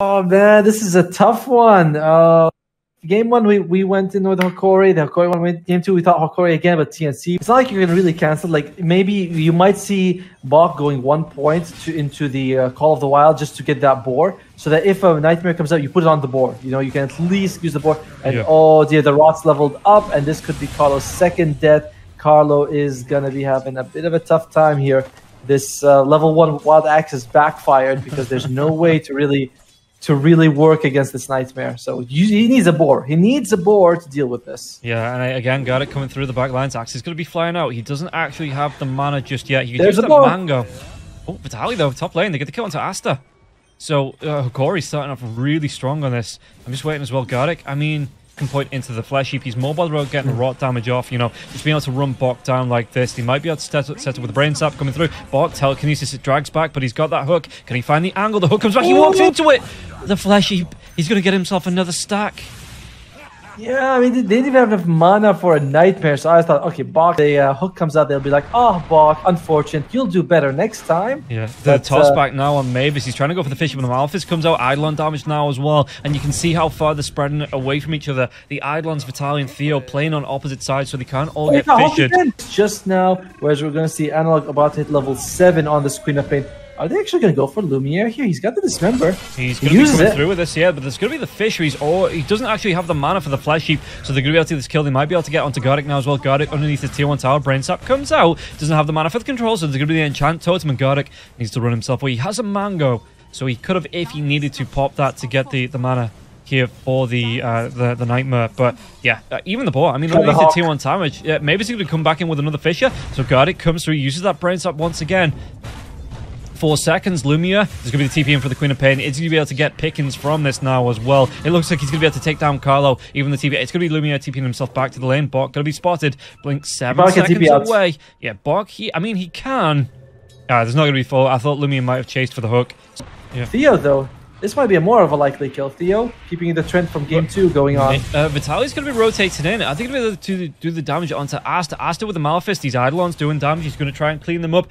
Oh man, this is a tough one. Game 1, we went in with Hokori. The Hokori one went. Game 2, we thought Hokori again, but TNC. It's not like you're gonna really cancel. Like maybe you might see Bo3 going 1 point into the Call of the Wild just to get that board, so that if a Nightmare comes out, you put it on the board. You know, you can at least use the board. And oh dear, the Rot's leveled up, and this could be Carlo's second death. Carlo is gonna be having a bit of a tough time here. This level 1 Wild Axe has backfired because there's no way to really work against this Nightmare. So he needs a board. He needs a board to deal with this. Yeah, and I again got it coming through the back lines. Axe is going to be flying out. He doesn't actually have the mana just yet. He can use the Mango. Oh, Vitaly though, top lane. They get the kill onto Asta. So Hokori's starting off really strong on this. I'm just waiting as well. Gardic, I mean, can point into the flesh heap. He's mobile road, getting the rot damage off. You know, just being able to run Bo3 down like this. He might be able to set up with the brain sap coming through. Bo3 telekinesis, it drags back, but he's got that hook. Can he find the angle? The hook comes back. He walks into it. The flesh heap. He's going to get himself another stack. Yeah, I mean, they didn't even have enough mana for a Nightmare, so I thought, okay, Bo3, the hook comes out, they'll be like, oh, Bo3, unfortunate, you'll do better next time. Yeah, the toss back now on Mavis. He's trying to go for the fish, but the Malphite comes out, Eidolon damage now as well, and you can see how far they're spreading away from each other. The Eidolons, Vitaly and Theo playing on opposite sides, so they can't all get fished. Just now, whereas we're going to see Analog about to hit level 7 on this Queen of Pain. Are they actually going to go for Lumiere here? He's got the Dismember. He's going to be coming through with this, yeah, but there's going to be the Fisheries. He doesn't actually have the mana for the Flesh Heap, so they're going to be able to do this kill. They might be able to get onto Gardic now as well. Gardic underneath the tier 1 tower. Brain Sap comes out. Doesn't have the mana for the control, so there's going to be the Enchant Totem, and Gardic needs to run himself away. He has a Mango, so he could have, if he needed to, pop that to get the mana here for the Nightmare. But yeah, even the bot, I mean, underneath the tier 1 damage, yeah, maybe he's going to come back in with another Fisher. So Gardic comes through, uses that Brain Sap once again. 4 seconds, Lumia. There's going to be the TP in for the Queen of Pain. It's going to be able to get pickings from this now as well. It looks like he's going to be able to take down Carlo. Even the TP. It's going to be Lumia TPing himself back to the lane. Bo3 going to be spotted. Blink 7 seconds away. Yeah, Bo3, I mean, he can. There's not going to be full. I thought Lumia might have chased for the hook. Yeah. Theo, though. This might be more of a likely kill. Theo, keeping the trend from game 2 going on. Vitaly's going to be rotating in. I think he'll be able to do the damage onto Asta. Asta with the Malphite. These Eidolons doing damage. He's going to try and clean them up.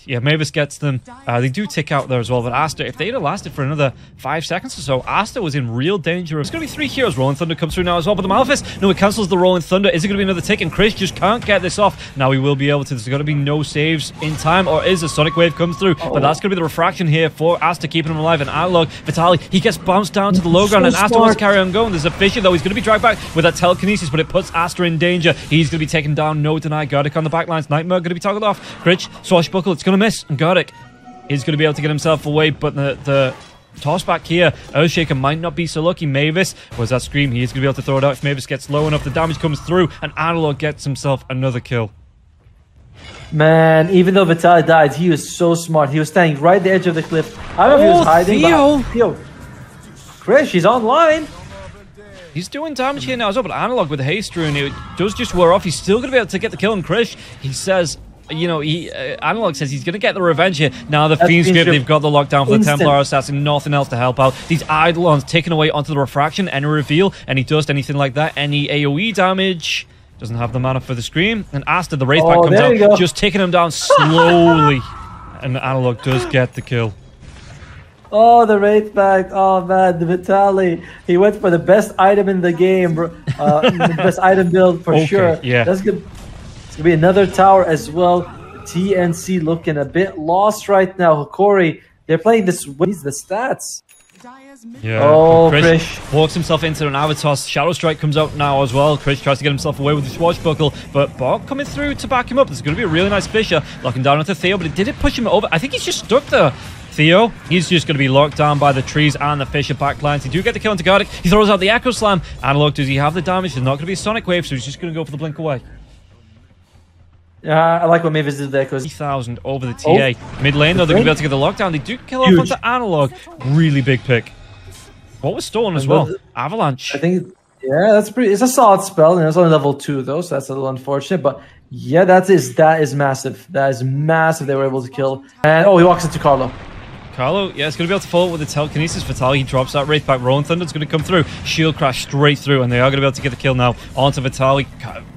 Yeah, Mavis gets them. They do tick out there as well. But Asta, if they'd have lasted for another 5 seconds or so, Asta was in real danger. It's going to be 3 heroes. Rolling Thunder comes through now as well. But the Malphite, no, it cancels the Rolling Thunder. Is it going to be another tick? And Chris just can't get this off. Now he will be able to. There's going to be no saves in time. Or is a Sonic Wave comes through. But that's going to be the refraction here for Asta, keeping him alive. And Analog, Vitaly, he gets bounced down to the low ground, and Asta wants to carry on going. There's a Fisher though. He's going to be dragged back with that telekinesis, but it puts Asta in danger. He's going to be taken down. No deny. Gardic on the backlines. Nightmare going to be toggled off. Critch, Swashbuckle. It's going to miss. And Gardic is going to be able to get himself away, but the toss back here, Earthshaker might not be so lucky. Mavis was that scream. He is going to be able to throw it out if Mavis gets low enough. The damage comes through, and Analog gets himself another kill. Man, even though Vitaly died, he was so smart. He was standing right at the edge of the cliff. I don't know if he was hiding. Theo. Chris, he's online. He's doing damage here now as well, but Analog with the haste rune, it does just wear off. He's still going to be able to get the kill on Chris. He says, you know, Analog says he's going to get the revenge here. Now the Fiend's Grip, they've got the lockdown for the Templar Assassin, nothing else to help out. These Eidolons taken away onto the refraction, any reveal, any dust, anything like that, any AoE damage. Doesn't have the mana for the Scream. And Asta, the Wraith Pack comes out, just taking him down slowly. And Analog does get the kill. Oh, the Wraith Pack. Oh, man, the Vitaly. He went for the best item in the game, bro. The best item build for sure. Yeah. That's good. It's going to be another tower as well. TNC looking a bit lost right now. Hokori, they're playing this. What is the stats? Yeah. Oh, Krish walks himself into an Avatos. Shadow Strike comes out now as well. Krish tries to get himself away with the Swashbuckle, but Bo3 coming through to back him up. There's going to be a really nice Fisher locking down onto Theo, but did it push him over? I think he's just stuck there. Theo, he's just going to be locked down by the trees and the Fisher backlines. He do get the kill onto Gardic. He throws out the Echo Slam. Analog, does he have the damage? There's not going to be a Sonic Wave, so he's just going to go for the blink away. I like what Mavis did there because 3,000 over the TA. Mid lane, though, they're going to be able to get the lockdown. They do kill off onto Analog. Really big pick. What was stolen as well? Avalanche. I think, yeah, that's pretty. It's a solid spell, and it's only level 2 though, so that's a little unfortunate. But yeah, that is massive. That is massive. They were able to kill. And he walks into Carlo. Carlo, yeah, it's going to be able to follow with the telekinesis. Vitaly, he drops that Wraithback. Rolling Thunder's going to come through. Shield crash straight through, and they are going to be able to get the kill now onto Vitaly.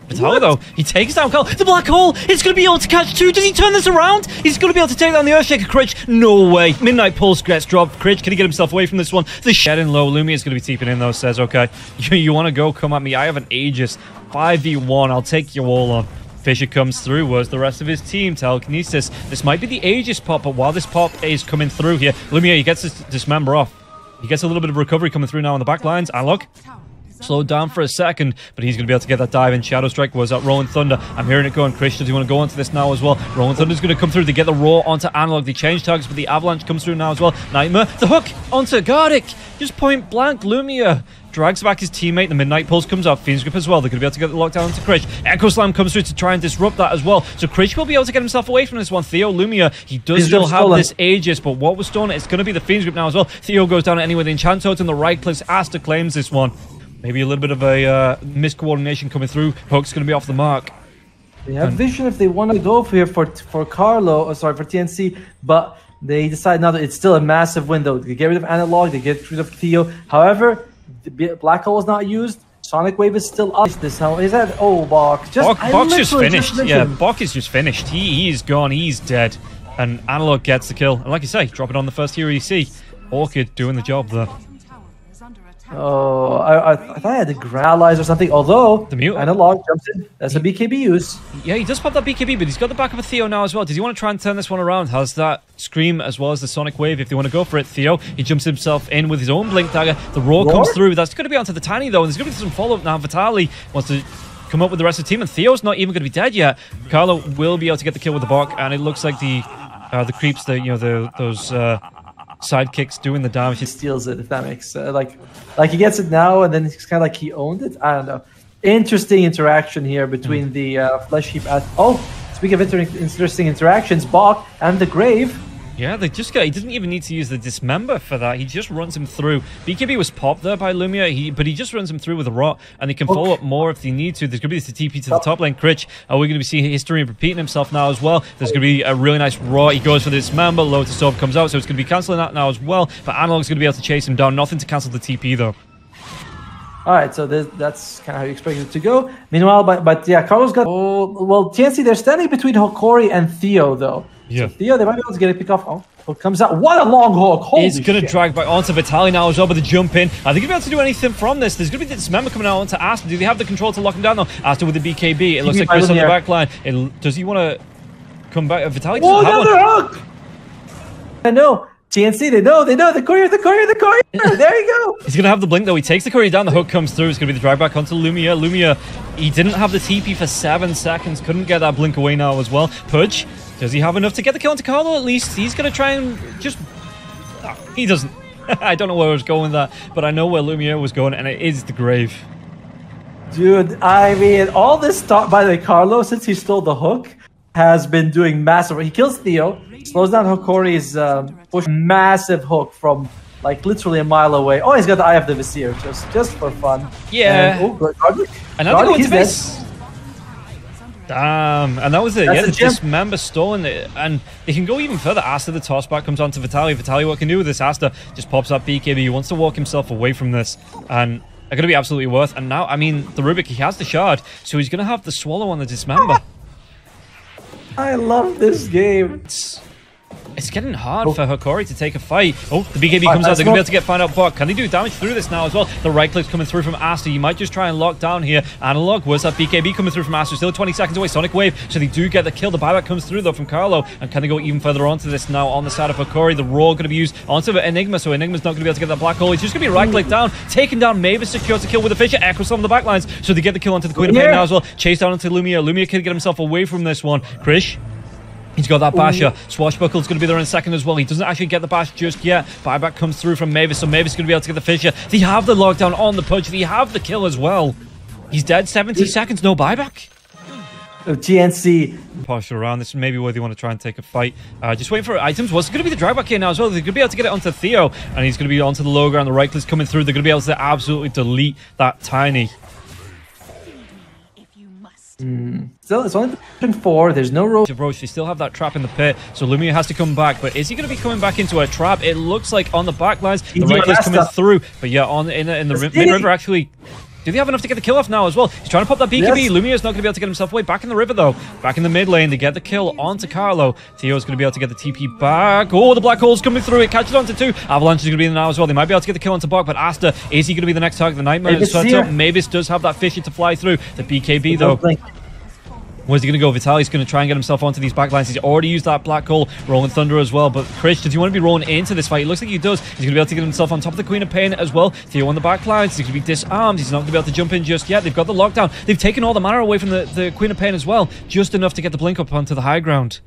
Vitaly, though, he takes down Carl. The black hole! It's going to be able to catch two. Does he turn this around? He's going to be able to take down the Earthshaker. Critch, no way. Midnight Pulse gets dropped. Critch, can he get himself away from this one? The shedding low. Lumia is going to be teeping in, though. Says, okay, you want to go? Come at me. I have an Aegis. 5v1. I'll take you all on. Fisher comes through. Where's the rest of his team? Telekinesis. This might be the Aegis pop, but while this pop is coming through here, Lumia, he gets this dismember off. He gets a little bit of recovery coming through now on the back lines. And look, slowed down for a second, but he's going to be able to get that dive in. Shadow Strike was at Rolling Thunder. I'm hearing it going. Chris, does he want to go onto this now as well? Rolling Thunder's going to come through to get the Raw onto Analog. They change targets, but the Avalanche comes through now as well. Nightmare, the hook onto Gardic. Just point blank. Lumia drags back his teammate. The Midnight Pulse comes up. Fiend's Grip as well. They're going to be able to get the lockdown onto Krish. Echo Slam comes through to try and disrupt that as well. So Krish will be able to get himself away from this one. Theo, Lumia, he does still have this Aegis, but what was stolen? It's going to be the Fiend's Grip now as well. Theo goes down anyway. The Enchant Totem, the right clicks. Asta claims this one. Maybe a little bit of a miscoordination coming through. Hook's going to be off the mark. They have vision if they want to go for here for Carlo, sorry, for TNC, but they decide now that it's still a massive window. They get rid of Analog, they get rid of Theo. However, the Black Hole is not used. Sonic Wave is still up. This how is that? Oh, Bok. Bok's just finished. Yeah, Bok is just finished. He is gone. He's dead. And Analog gets the kill. And like you say, drop it on the first hero you see. Orchid doing the job there. Oh, I thought I had the Growlize or something, although the mute Analog jumps in. That's a BKB use. Yeah, he does pop that BKB, but he's got the back of a Theo now as well. Does he want to try and turn this one around? Has that Scream as well as the Sonic Wave if they want to go for it. Theo, he jumps himself in with his own Blink Dagger. The Roar comes through. That's going to be onto the Tiny, though, and there's going to be some follow-up now. Vitaly wants to come up with the rest of the team, and Theo's not even going to be dead yet. Carlo will be able to get the kill with the Bok, and it looks like the creeps, those sidekicks doing the damage. He steals it, if that makes like he gets it now, and then it's kind of like he owned it. I don't know. Interesting interaction here between the Flesh Heap. Speaking of interesting interactions, Bok and the Grave. Yeah, he didn't even need to use the Dismember for that. He just runs him through. BKB was popped there by Lumia, but he just runs him through with a Rot, and they can follow up more if they need to. There's going to be this TP to the top lane. Critch, we're going to be seeing history repeating himself now as well. There's going to be a really nice Rot. He goes for the Dismember. Lotus Orb comes out, so it's going to be cancelling that now as well. But Analog's going to be able to chase him down. Nothing to cancel the TP, though. Alright, so that's kind of how you expect it to go. Meanwhile, but yeah, Carlos got... Oh, well, TNC, they're standing between Hokori and Theo, though. Yeah. So Theo, they might be able to get a pick off. Oh, hook comes out. What a long hook. Holy He's going to drag back onto Vitaly now as well, but the jump in. Are they going to be able to do anything from this? There's going to be the Dismember coming out onto Asta. Do they have the control to lock him down, though? Asta with the BKB. It looks like Chris on the back line. Does he want to come back? Vitaly doesn't have one. Hook! I know. TNC, they know, the courier. There you go. He's going to have the blink, though. He takes the courier down, the hook comes through. It's going to be the drag back onto Lumia. Lumia, he didn't have the TP for 7 seconds. Couldn't get that blink away now as well. Pudge, does he have enough to get the kill onto Carlo at least? He's going to try and just... Oh, he doesn't. I don't know where I was going with that, but I know where Lumia was going, and it is the Grave. Dude, I mean, all this talk, by the way, Carlo, since he stole the hook, has been doing massive... He kills Theo, slows down Hokori's push, massive hook from like literally a mile away. Oh, he's got the Eye of the Vizier, just for fun. Yeah. And, Gardic. And now they go into base. Damn. And that was it. Yeah, the Dismember stolen it. And they can go even further. Asta, the toss back comes onto Vitaly. Vitaly, what can do with this? Asta just pops up BKB. He wants to walk himself away from this. And they're going to be absolutely worth. And now, I mean, the Rubik, he has the shard. So he's going to have the Swallow on the Dismember. I love this game. It's getting hard for Hokori to take a fight. Oh, the BKB comes out. They're going to be able to find out Bok. Can they do damage through this now as well? The right click's coming through from Asta. You might just try and lock down here. Analog, where's that BKB coming through from Asta? Still 20 seconds away. Sonic Wave. So they do get the kill. The buyback comes through, though, from Carlo. And can they go even further onto this now on the side of Hokori? The Roar going to be used onto Enigma. So Enigma's not going to be able to get that black hole. He's just going to be right click down. Taking down Mavis, secures the kill with the Fisher. Echoes on the backlines. So they get the kill onto the Queen of Pain now as well. Chase down into Lumia. Lumia can get himself away from this one. Krish. He's got that basher. Swashbuckle's going to be there in a second as well. He doesn't actually get the bash just yet. Buyback comes through from Mavis, so Mavis is going to be able to get the Fisher. They have the lockdown on the Pudge. They have the kill as well. He's dead. 70 seconds, no buyback. TNC. Partial around. This is maybe where they want to try and take a fight. Just waiting for items. What's going to be the dragback here now as well? They're going to be able to get it onto Theo, and he's going to be onto the low ground. The right click's coming through. They're going to be able to absolutely delete that Tiny. Still, it's only 4. There's no rope. Roach, they still have that trap in the pit, so Lumia has to come back. But is he going to be coming back into a trap? It looks like on the back lines, the right click's coming through. But yeah, in the mid-river, actually, Do they have enough to get the kill off now as well? He's trying to pop that BKB. Yes. Lumia's not going to be able to get himself away. Back in the river, though. Back in the mid lane. They get the kill onto Carlo. Theo's going to be able to get the TP back. Oh, the black hole's coming through. It catches onto 2. Avalanche is going to be in there now as well. They might be able to get the kill onto Bok, but Asta, is he going to be the next target? The Nightmare is set up. Mavis does have that Fisher to fly through. The BKB, though. Where's he going to go? Vitaly's going to try and get himself onto these backlines. He's already used that Black Hole, Rolling Thunder as well. But Krish, does he want to be rolling into this fight? It looks like he does. He's going to be able to get himself on top of the Queen of Pain as well. Theo on the backlines. He's going to be disarmed. He's not going to be able to jump in just yet. They've got the lockdown. They've taken all the mana away from the Queen of Pain as well. Just enough to get the blink up onto the high ground.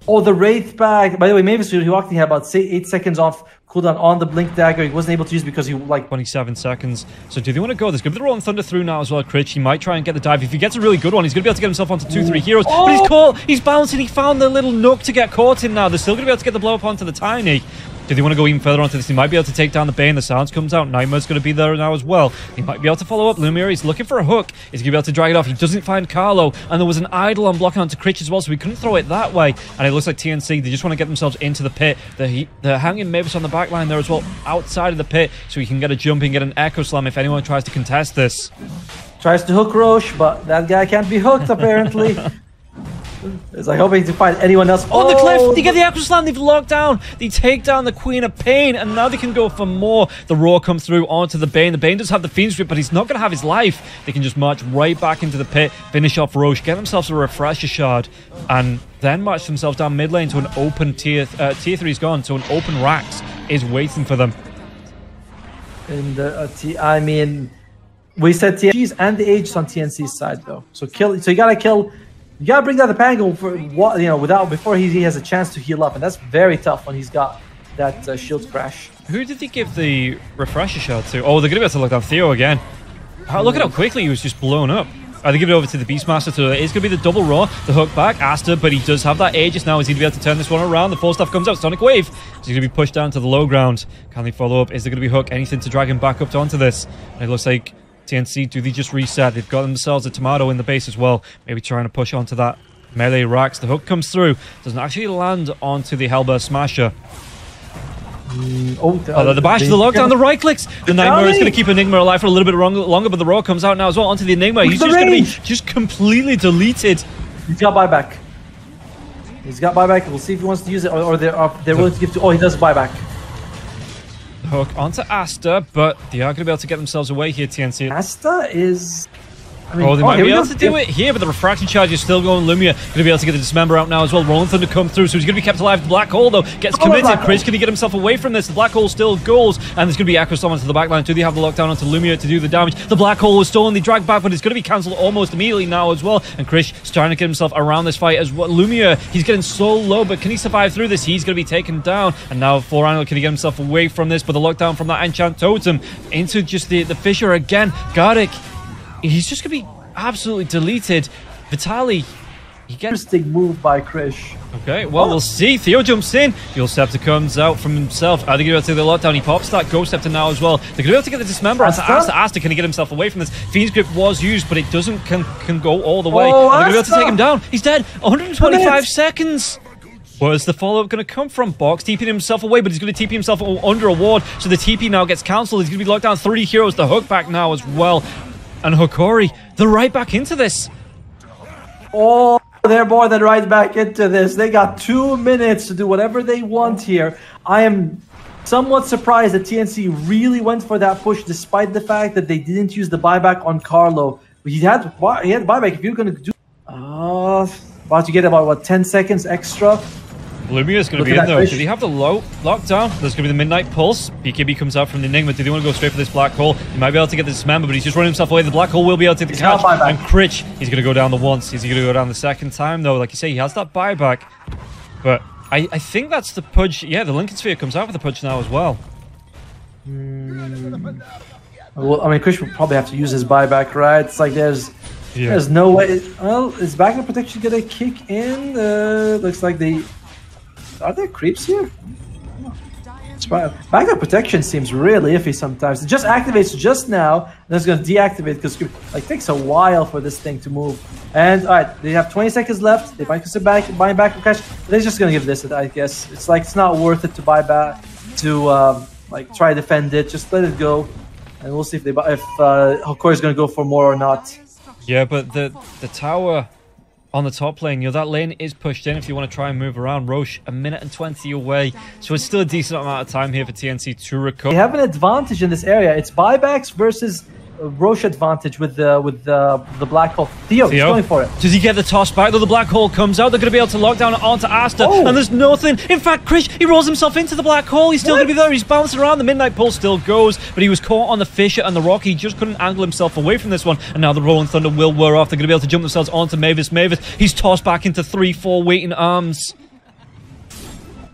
Oh, the Wraith back. By the way, Mavis, he walked in, he had about 8 seconds off cooldown on the Blink Dagger. He wasn't able to use it because he, like... 27 seconds. So do they want to go? There's going to be the Rolling Thunder through now as well, Critch. He might try and get the dive. If he gets a really good one, he's going to be able to get himself onto 2-3 heroes. Oh. But he's caught. He's bouncing. He found the little nook to get caught in now. They're still going to be able to get the blow up onto the Tiny. Do they want to go even further onto this? He might be able to take down the Bane. The sounds comes out. Nightmare's going to be there now as well. He might be able to follow up. Lumir, he's looking for a hook. He's going to be able to drag it off. He doesn't find Carlo. And there was an idol on blocking onto Critch as well, so he couldn't throw it that way. And it looks like TNC, they just want to get themselves into the pit. They're hanging Mavis on the back line there as well, outside of the pit, so he can get a jump and get an Echo Slam if anyone tries to contest this. Tries to hook Roche, but that guy can't be hooked, apparently. It's like hoping to find anyone else. On the cliff, they get the Echo Slam, they've locked down. They take down the Queen of Pain, and now they can go for more. The Roar comes through onto the Bane. The Bane does have the Fiend's Grip, but he's not going to have his life. They can just march right back into the pit, finish off Roche, get themselves a Refresher Shard, and then march themselves down mid lane to an open tier 3's gone, so an open Rax is waiting for them. And I mean, we said TNC's and the Aegis on TNC's side though. So you gotta kill. You gotta bring down the Pango for what, you know, before he has a chance to heal up, and that's very tough when he's got that shield crash. Who did they give the Refresher Shard to? Oh, they're gonna be able to look down Theo again. Look at how quickly he was just blown up. They give it over to the Beastmaster, so it's going to be the double Roar, the hook back, Asta, but he does have that Aegis now. Is he going to be able to turn this one around? The 4 stuff comes out, Sonic Wave. So he's going to be pushed down to the low ground. Can they follow up? Is there going to be hook? Anything to drag him back up onto this? And it looks like TNC, do they just reset? They've got themselves a Tomato in the base as well. Maybe trying to push onto that melee Rax. The hook comes through. Doesn't actually land onto the Hellburst Smasher. The bash, the lockdown, the right clicks. The Nightmare is going to keep Enigma alive for a little bit longer, but the Roar comes out now as well onto the Enigma. He's just going to be just completely deleted. He's got buyback. He's got buyback. We'll see if he wants to use it, or they're willing to give to. Oh, he does buyback. Hook onto Asta, but they are going to be able to get themselves away here, TNC. Asta is... I mean, they might be able to do it here, but the refraction charge is still going. Lumia going to be able to get the Dismember out now as well. Rolling Thunder come through, so he's going to be kept alive. The Black Hole, though, gets committed. Chris, can he get himself away from this? The Black Hole still goes, and there's going to be Echo Storm onto the backline. Do they have the lockdown onto Lumia to do the damage? The Black Hole was stolen. They drag back, but it's going to be cancelled almost immediately now as well. And Chris is trying to get himself around this fight as well. Lumia, he's getting so low, but can he survive through this? He's going to be taken down. And now for Anil, can he get himself away from this? But the lockdown from that Enchant Totem into just the Fissure again. Gardic, he's just going to be absolutely deleted. Vitaly, he gets... Interesting move by Krish. Okay, well, we'll see. Theo jumps in. Dual Scepter comes out from himself. Are they going to be able to take the lockdown? He pops that Ghost Scepter now as well. They're going to be able to get the Dismember onto Asta. Asta, can he get himself away from this? Fiend's Grip was used, but it doesn't can go all the way. They're going to be able to take him down. He's dead. 125 seconds. Where's the follow-up going to come from? Box TPing himself away, but he's going to TP himself under a ward, so the TP now gets cancelled. He's going to be locked down 3 heroes. The hook back now as well. And Hokori, they're right back into this. Oh, they're more than right back into this. They got 2 minutes to do whatever they want here. I am somewhat surprised that TNC really went for that push, despite the fact that they didn't use the buyback on Carlo. He had buyback. If you're going to do... about to get about, what, 10 seconds extra? Lumia is going to be in though. Do they have the low lockdown? There's going to be the Midnight Pulse. BKB comes out from the Enigma. Do they want to go straight for this Black Hole? He might be able to get the Dismember, but he's just running himself away. The Black Hole will be able to take the catch. And Critch, he's going to go down the once. He's going to go down the second time though. Like you say, he has that buyback. But I think that's the Pudge. Yeah, the Lincoln Sphere comes out with the Pudge now as well. Well, I mean, Critch will probably have to use his buyback, right? It's like there's no way. Well, is backup protection going to kick in? Looks like they... Are there creeps here? Backup protection seems really iffy sometimes. It just activates just now, and then it's going to deactivate because it takes a while for this thing to move. And all right, they have 20 seconds left. They might consider buying back cash. They're just going to give this, I guess. It's not worth it to buy back, to like try to defend it. Just let it go. and we'll see if Hokori is going to go for more or not. Yeah, but the tower on the top lane, that lane is pushed in if you want to try and move around. Roche, 1:20 away, so it's still a decent amount of time here for TNC to recover. They have an advantage in this area. It's buybacks versus Roche advantage with the black hole. Theo, he's going for it. Does he get the toss back? Though the black hole comes out, they're going to be able to lock down onto Asta, and there's nothing. In fact, Krish, he rolls himself into the black hole. He's still going to be there. He's bouncing around. The Midnight Pulse still goes, but he was caught on the Fisher and the Rock. He just couldn't angle himself away from this one, and now the Rolling Thunder will wear off. They're going to be able to jump themselves onto Mavis. He's tossed back into 3-4 waiting arms.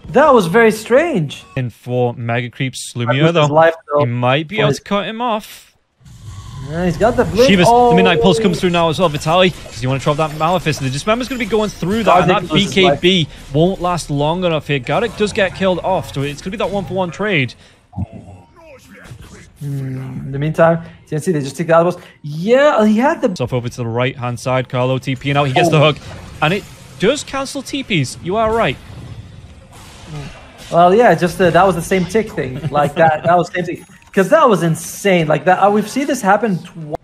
That was very strange. And for Mega Creeps, Lumia, though, he might be able to cut him off. Yeah, he's got the blink. Shivas, the Midnight Pulse comes through now as well. Vitali, does he want to drop that Malefice? The Dismember's going to be going through that, and that BKB won't last long enough here. Garrick does get killed off, so it's going to be that 1-for-1 trade. In the meantime, TNC, they just take the elbows. Yeah, he had the... Stuff over to the right-hand side. Carlo TPing out. He gets the hook, and it does cancel TPs. You are right. Well, yeah, just that was the same tick thing. Like that was the same thing. Because that was insane. Like that, we've seen this happen.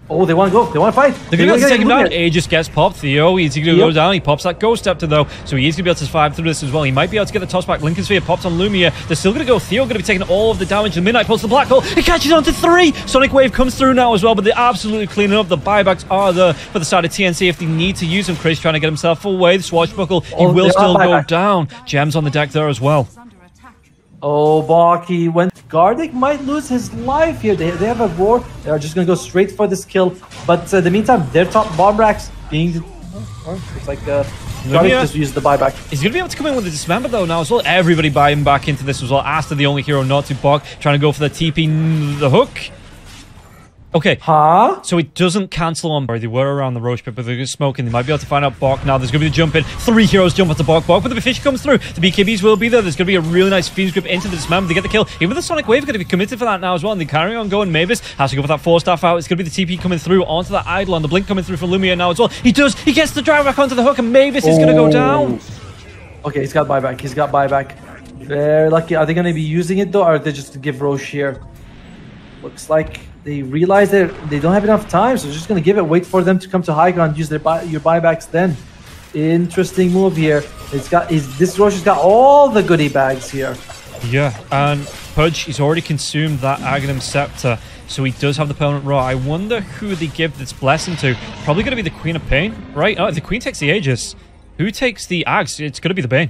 Oh, they want to go. They want to fight. They're going to take him down. Aegis gets popped. Theo, he's going to go down. He pops that Ghost Scepter, though. So he is going to be able to survive through this as well. He might be able to get the toss back. Lincoln Sphere pops on Lumia. They're still going to go. Theo going to be taking all of the damage. The Midnight Pulse, the Black Hole. He catches on to 3. Sonic Wave comes through now as well, but they're absolutely cleaning up. The buybacks are there for the side of TNC if they need to use them. Chris trying to get himself away. The Swashbuckle, he will still go down. Gems on the deck there as well. Oh, Baki, when Gardic might lose his life here. They have a war. They're just going to go straight for this kill. But in the meantime, their top bomb racks being... it's like Gardic just used the buyback. He's going to be able to come in with the Dismember, though, now as well. Everybody buying back into this as well. Asta, the only hero not to Bok, trying to go for the TP, the hook. Okay, so it doesn't cancel on... They were around the Roche pit, but they're smoking. They might be able to find out Bok now. There's going to be the jump in. 3 heroes jump onto Bok, but the fish comes through. The BKBs will be there. There's going to be a really nice Fiend's Grip into the Dismember. They get the kill. Even the Sonic Wave is going to be committed for that now as well, and they carry on going. Mavis has to go for that 4-staff out. It's going to be the TP coming through onto that Eidolon. The Blink coming through for Lumia now as well. He does. He gets the drive back onto the hook, and Mavis is going to go down. Okay, he's got buyback. He's got buyback. Very lucky. Are they going to be using it, though, or are they just to give Roche here? Looks like they realize that they don't have enough time, so they're just going to give it, wait for them to come to high ground, use your buybacks then. Interesting move here. This Roche has got all the goodie bags here. Yeah, and Pudge, he's already consumed that Aghanim Scepter, so he does have the permanent raw. I wonder who they give this blessing to. Probably going to be the Queen of Pain, right? Oh, if the Queen takes the Aegis, who takes the Ags? It's going to be the Bane.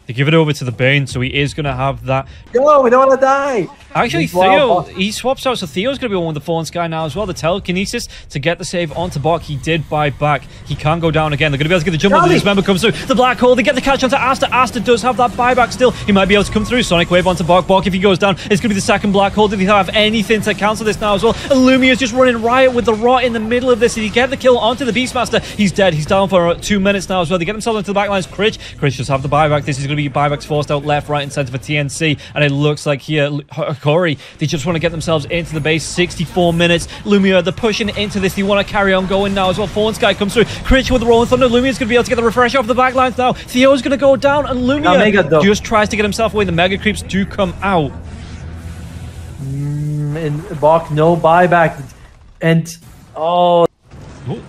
They give it over to the Bane, so he is going to have that. Yo, we don't want to die! Actually, Theo, he swaps out, so Theo's going to be one with the Fallen Sky now as well. The Telekinesis to get the save onto Bok. He did buy back. He can't go down again. They're going to be able to get the jump on the Dismember comes through. The Black Hole, they get the catch onto Asta. Asta does have that buyback still. He might be able to come through. Sonic Wave onto Bok. Bok, if he goes down, it's going to be the second Black Hole. Did he have anything to cancel this now as well? And Lumia's just running riot with the Rot in the middle of this. Did he get the kill onto the Beastmaster? He's dead. He's down for 2 minutes now as well. They get themselves into the backlines. Critch just have the buyback. This is going to be buybacks forced out left, right, and center for TNC. And it looks like here, Hokori, they just want to get themselves into the base. 64 minutes. Lumia, they're pushing into this. They want to carry on going now as well. Fallen Sky comes through. Critch with the Rolling Thunder. Lumia's going to be able to get the refresh off the backlines now. Theo's going to go down, and Lumia just tries to get himself away. The Mega Creeps do come out. And Bok, no buyback. And,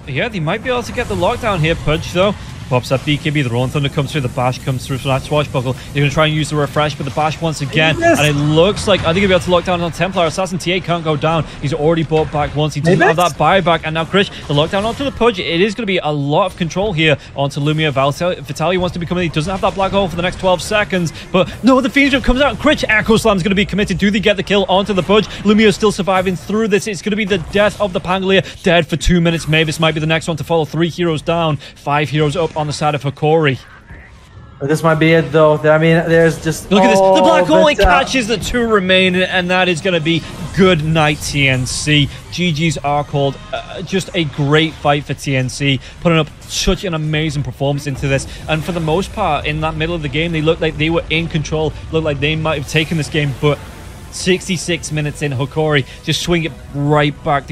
yeah, they might be able to get the lockdown here. Pudge, though, pops that BKB. The Rolling Thunder comes through. The Bash comes through for that Swashbuckle. They're going to try and use the refresh, but the Bash once again. And it looks like, I think he'll be able to lock down on Templar. Assassin TA can't go down. He's already bought back once. He doesn't have that buyback. And now Krish, the lockdown onto the Pudge. It is going to be a lot of control here onto Lumia. Vitaly wants to be coming in. He doesn't have that black hole for the next 12 seconds. But no, the Phoenix Jump comes out. Krish, Echo Slam's going to be committed. Do they get the kill onto the Pudge? Lumia still surviving through this. It's going to be the death of the Pangolier. Dead for 2 minutes. Mavis might be the next one to follow. 3 heroes down. 5 heroes up on the side of Hokori. This might be it, though. I mean, there's just... Look at this. The Black Hole catches the 2 remaining, and that is going to be good night, TNC. GGs are called. Just a great fight for TNC, putting up such an amazing performance into this. And for the most part, in that middle of the game, they looked like they were in control. Looked like they might have taken this game, but 66 minutes in, Hokori just swing it right back.